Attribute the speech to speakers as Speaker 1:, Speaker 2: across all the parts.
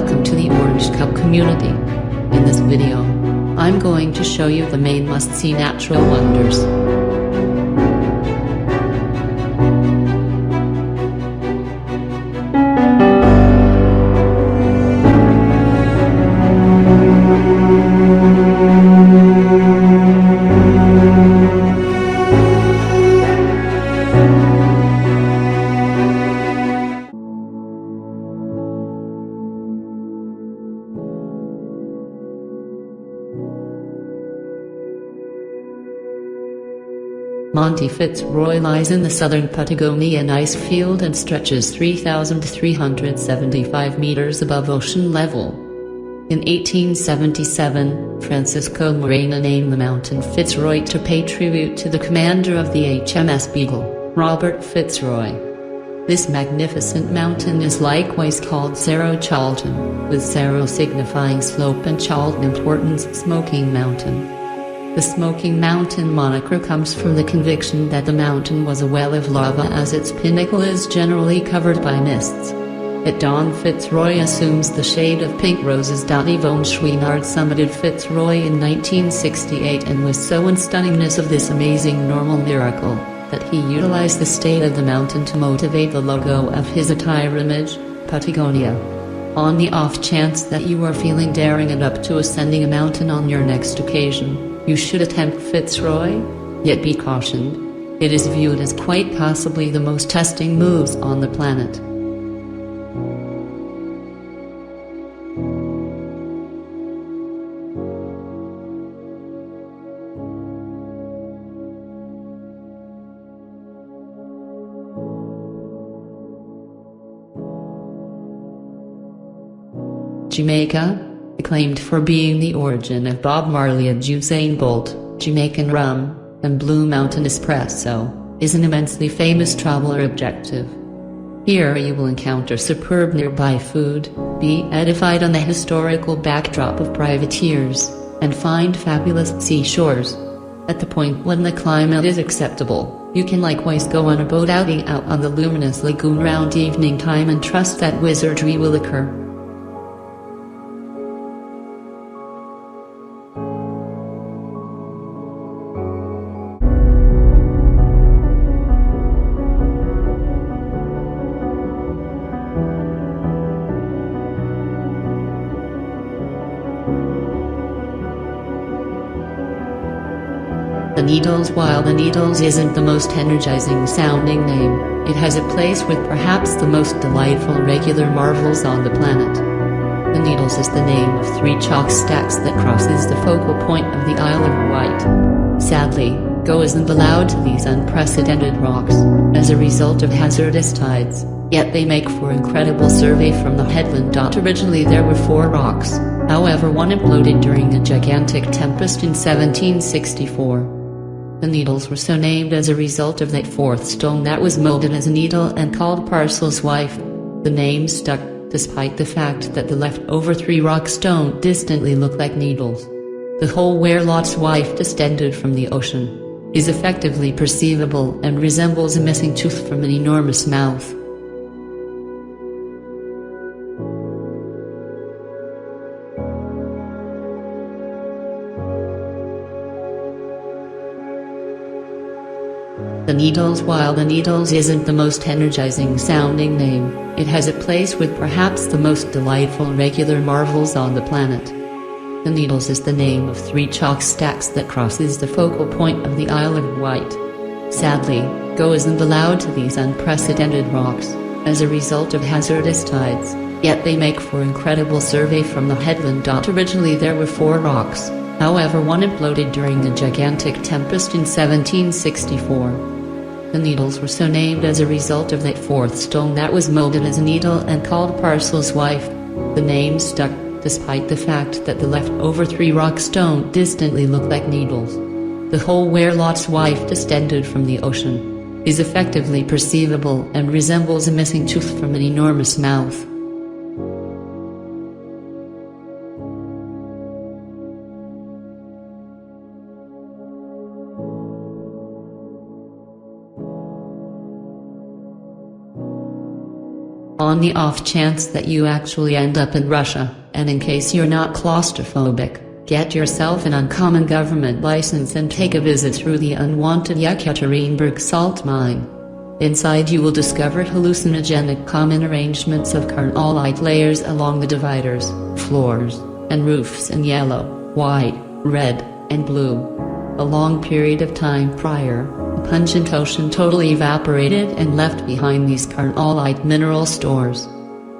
Speaker 1: Welcome to the Orange Cup community. In this video, I'm going to show you the main must-see natural wonders. Monte Fitzroy lies in the southern Patagonian ice field and stretches 3,375 meters above ocean level. In 1877, Francisco Morena named the mountain Fitzroy to pay tribute to the commander of the HMS Beagle, Robert Fitzroy. This magnificent mountain is likewise called Cerro Chaltén, with Cerro signifying slope and Chaltén importance smoking mountain. The Smoking Mountain moniker comes from the conviction that the mountain was a well of lava, as its pinnacle is generally covered by mists. At dawn, Fitzroy assumes the shade of pink roses. Yvon Chouinard summited Fitzroy in 1968 and was so in stunningness of this amazing normal miracle that he utilized the state of the mountain to motivate the logo of his attire image, Patagonia. On the off chance that you are feeling daring and up to ascending a mountain on your next occasion, you should attempt Fitzroy, yet be cautioned. It is viewed as quite possibly the most testing moves on the planet. Jamaica, acclaimed for being the origin of Bob Marley and Usain Bolt, Jamaican rum, and Blue Mountain Espresso, is an immensely famous traveler objective. Here you will encounter superb nearby food, be edified on the historical backdrop of privateers, and find fabulous seashores. At the point when the climate is acceptable, you can likewise go on a boat outing out on the luminous lagoon around evening time and trust that wizardry will occur. The Needles. While the Needles isn't the most energizing sounding name, it has a place with perhaps the most delightful regular marvels on the planet. The Needles is the name of 3 chalk stacks that crosses the focal point of the Isle of Wight. Sadly, go isn't allowed to these unprecedented rocks, as a result of hazardous tides, yet they make for incredible survey from the headland. Originally there were 4 rocks, however one imploded during a gigantic tempest in 1764. The Needles were so named as a result of that 4th stone that was molded as a needle and called Parcel's Wife. The name stuck, despite the fact that the leftover 3 rocks don't distantly look like needles. The hole where Lot's wife descended from the ocean is effectively perceivable and resembles a missing tooth from an enormous mouth. The Needles. While the Needles isn't the most energizing sounding name, it has a place with perhaps the most delightful regular marvels on the planet. The Needles is the name of 3 chalk stacks that crosses the focal point of the Isle of Wight. Sadly, go isn't allowed to these unprecedented rocks, as a result of hazardous tides, yet they make for incredible survey from the headland. Originally there were 4 rocks, however one imploded during a gigantic tempest in 1764. The Needles were so named as a result of that 4th stone that was molded as a needle and called Parcel's Wife. The name stuck, despite the fact that the leftover 3 rocks don't distantly look like needles. The hole where Lot's wife descended from the ocean is effectively perceivable and resembles a missing tooth from an enormous mouth. On the off chance that you actually end up in Russia, and in case you're not claustrophobic, get yourself an uncommon government license and take a visit through the unwanted Yekaterinburg salt mine. Inside you will discover hallucinogenic common arrangements of carnallite layers along the dividers, floors, and roofs in yellow, white, red, and blue. A long period of time prior, the pungent ocean totally evaporated and left behind these carnallite mineral stores.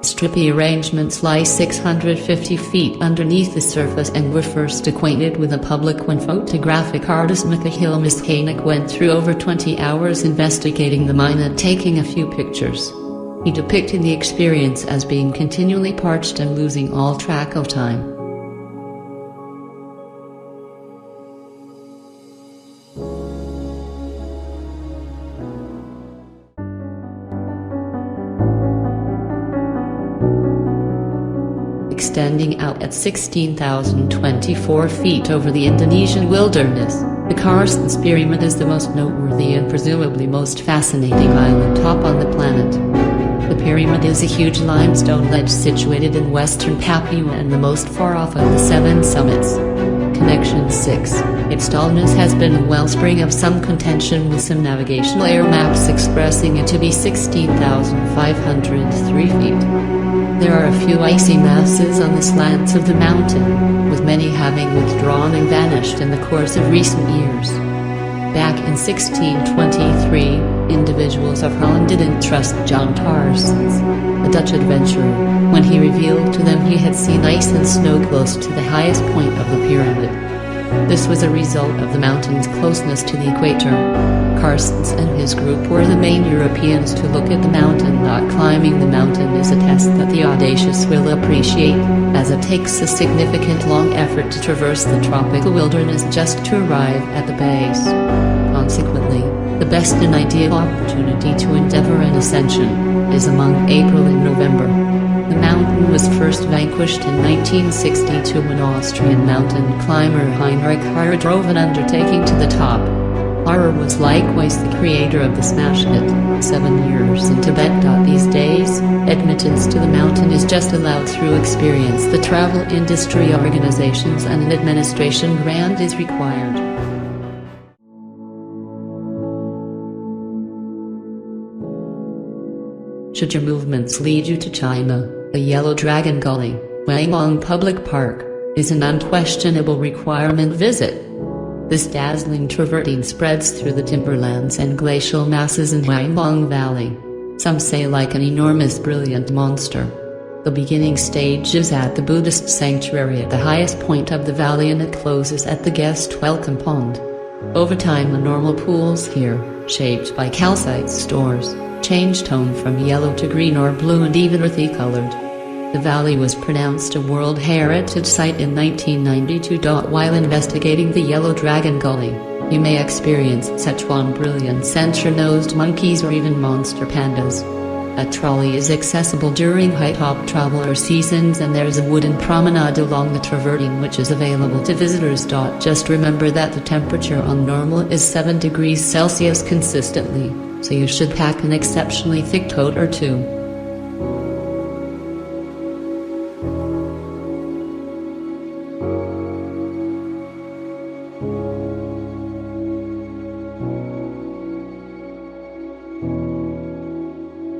Speaker 1: Strippy arrangements lie 650 feet underneath the surface and were first acquainted with the public when photographic artist Mikhail Miskhanik went through over 20 hours investigating the mine and taking a few pictures. He depicted the experience as being continually parched and losing all track of time. Extending out at 16,024 feet over the Indonesian wilderness, the Karstens Pyramid is the most noteworthy and presumably most fascinating island top on the planet. The pyramid is a huge limestone ledge situated in western Papua and the most far off of the 7 summits. Connection 6. Its tallness has been a wellspring of some contention, with some navigational air maps expressing it to be 16,503 feet. There are a few icy masses on the slants of the mountain, with many having withdrawn and vanished in the course of recent years. Back in 1623, individuals of Holland didn't trust John Karstens, a Dutch adventurer, when he revealed to them he had seen ice and snow close to the highest point of the pyramid. This was a result of the mountain's closeness to the equator. Karstens and his group were the main Europeans to look at the mountain. Not climbing the mountain is a test that the audacious will appreciate, as it takes a significant long effort to traverse the tropical wilderness just to arrive at the base. Consequently, the best and ideal opportunity to endeavor an ascension is among April and November. The mountain was first vanquished in 1962 when Austrian mountain climber Heinrich Harrer drove an undertaking to the top. Harrer was likewise the creator of the smash hit, 7 Years in Tibet. These days, admittance to the mountain is just allowed through experience. The travel industry organizations and an administration grant is required. Should your movements lead you to China, the Yellow Dragon Gully, Wanglong Public Park, is an unquestionable requirement visit. This dazzling travertine spreads through the timberlands and glacial masses in Wanglong Valley. Some say like an enormous brilliant monster. The beginning stage is at the Buddhist sanctuary at the highest point of the valley, and it closes at the guest welcome pond. Over time, the normal pools here, shaped by calcite stores, change tone from yellow to green or blue and even earthy colored. The valley was pronounced a World Heritage Site in 1992. While investigating the Yellow Dragon Gully, you may experience Sichuan brilliant center-nosed monkeys or even monster pandas. A trolley is accessible during high-top traveler seasons, and there's a wooden promenade along the travertine which is available to visitors. Just remember that the temperature on normal is 7 degrees Celsius consistently, so you should pack an exceptionally thick coat or two.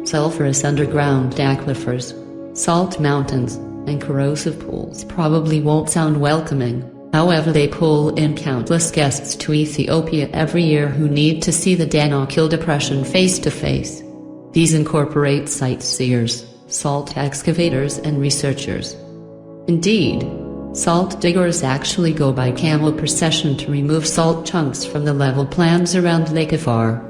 Speaker 1: Sulfurous underground aquifers, salt mountains, and corrosive pools probably won't sound welcoming. However, they pull in countless guests to Ethiopia every year who need to see the Danakil Depression face to face. These incorporate sightseers, salt excavators, and researchers. Indeed, salt diggers actually go by camel procession to remove salt chunks from the level plans around Lake Afar.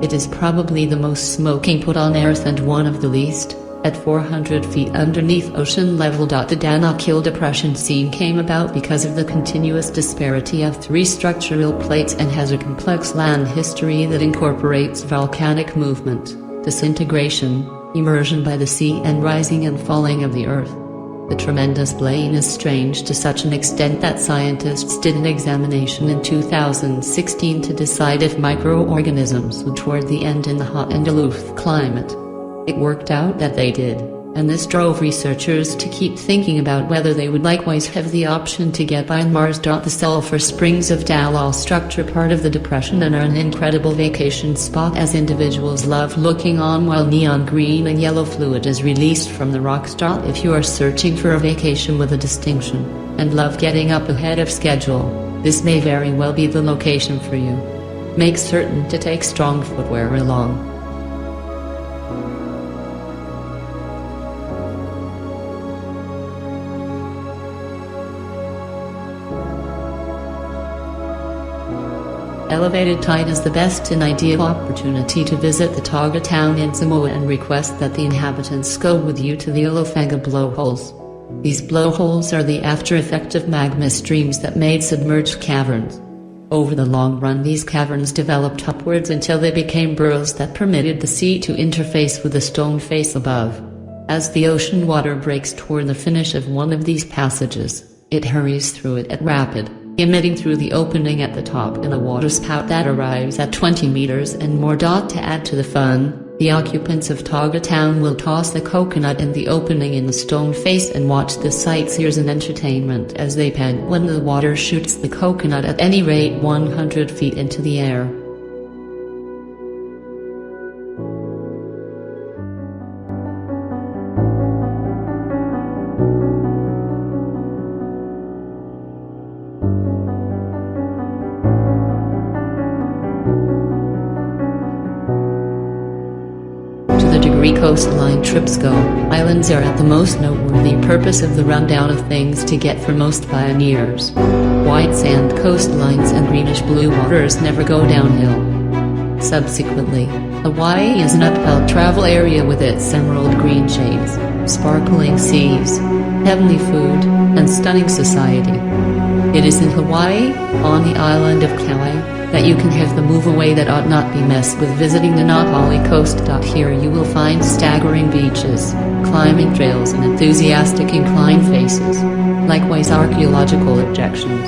Speaker 1: It is probably the most smoking put on Earth and one of the least, at 400 feet underneath ocean level. The Danakil Depression scene came about because of the continuous disparity of 3 structural plates and has a complex land history that incorporates volcanic movement, disintegration, immersion by the sea, and rising and falling of the Earth. The tremendous plane is strange to such an extent that scientists did an examination in 2016 to decide if microorganisms would toward the end in the hot and aloof climate. It worked out that they did, and this drove researchers to keep thinking about whether they would likewise have the option to get by on Mars. The sulfur springs of Dalal structure part of the depression and are an incredible vacation spot, as individuals love looking on while neon green and yellow fluid is released from the rocks. If you are searching for a vacation with a distinction, and love getting up ahead of schedule, this may very well be the location for you. Make certain to take strong footwear along. Elevated tide is the best and ideal opportunity to visit the Taga town in Samoa and request that the inhabitants go with you to the Olofanga blowholes. These blowholes are the after-effect of magma streams that made submerged caverns. Over the long run, these caverns developed upwards until they became burrows that permitted the sea to interface with the stone face above. As the ocean water breaks toward the finish of one of these passages, it hurries through it at rapid, emitting through the opening at the top in a waterspout that arrives at 20 meters and more. To add to the fun, the occupants of Taga town will toss the coconut in the opening in the stone face and watch the sightseers in entertainment as they pant when the water shoots the coconut at any rate 100 feet into the air. Coastline trips go. Islands are at the most noteworthy purpose of the rundown of things to get for most pioneers. White sand coastlines and greenish-blue waters never go downhill. Subsequently, Hawaii is an uphill travel area with its emerald green shades, sparkling seas, heavenly food, and stunning society. It is in Hawaii, on the island of Kauai, that you can have the move away that ought not be messed with visiting the Napali coast. Here you will find staggering beaches, climbing trails and enthusiastic inclined faces, likewise archaeological objections.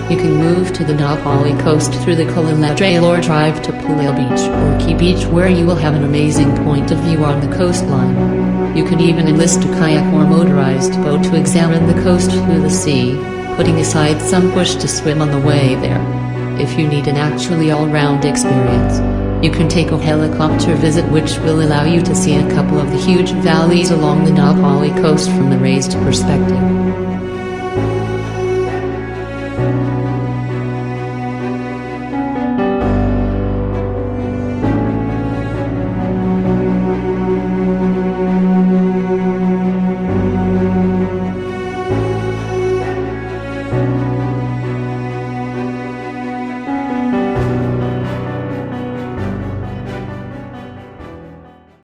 Speaker 1: You can move to the Napali coast through the Kalila Trail or drive to Puleo Beach or Key Beach, where you will have an amazing point of view on the coastline. You can even enlist a kayak or motorized boat to examine the coast through the sea, putting aside some push to swim on the way there. If you need an actually all-round experience, you can take a helicopter visit, which will allow you to see a couple of the huge valleys along the Napali coast from the raised perspective.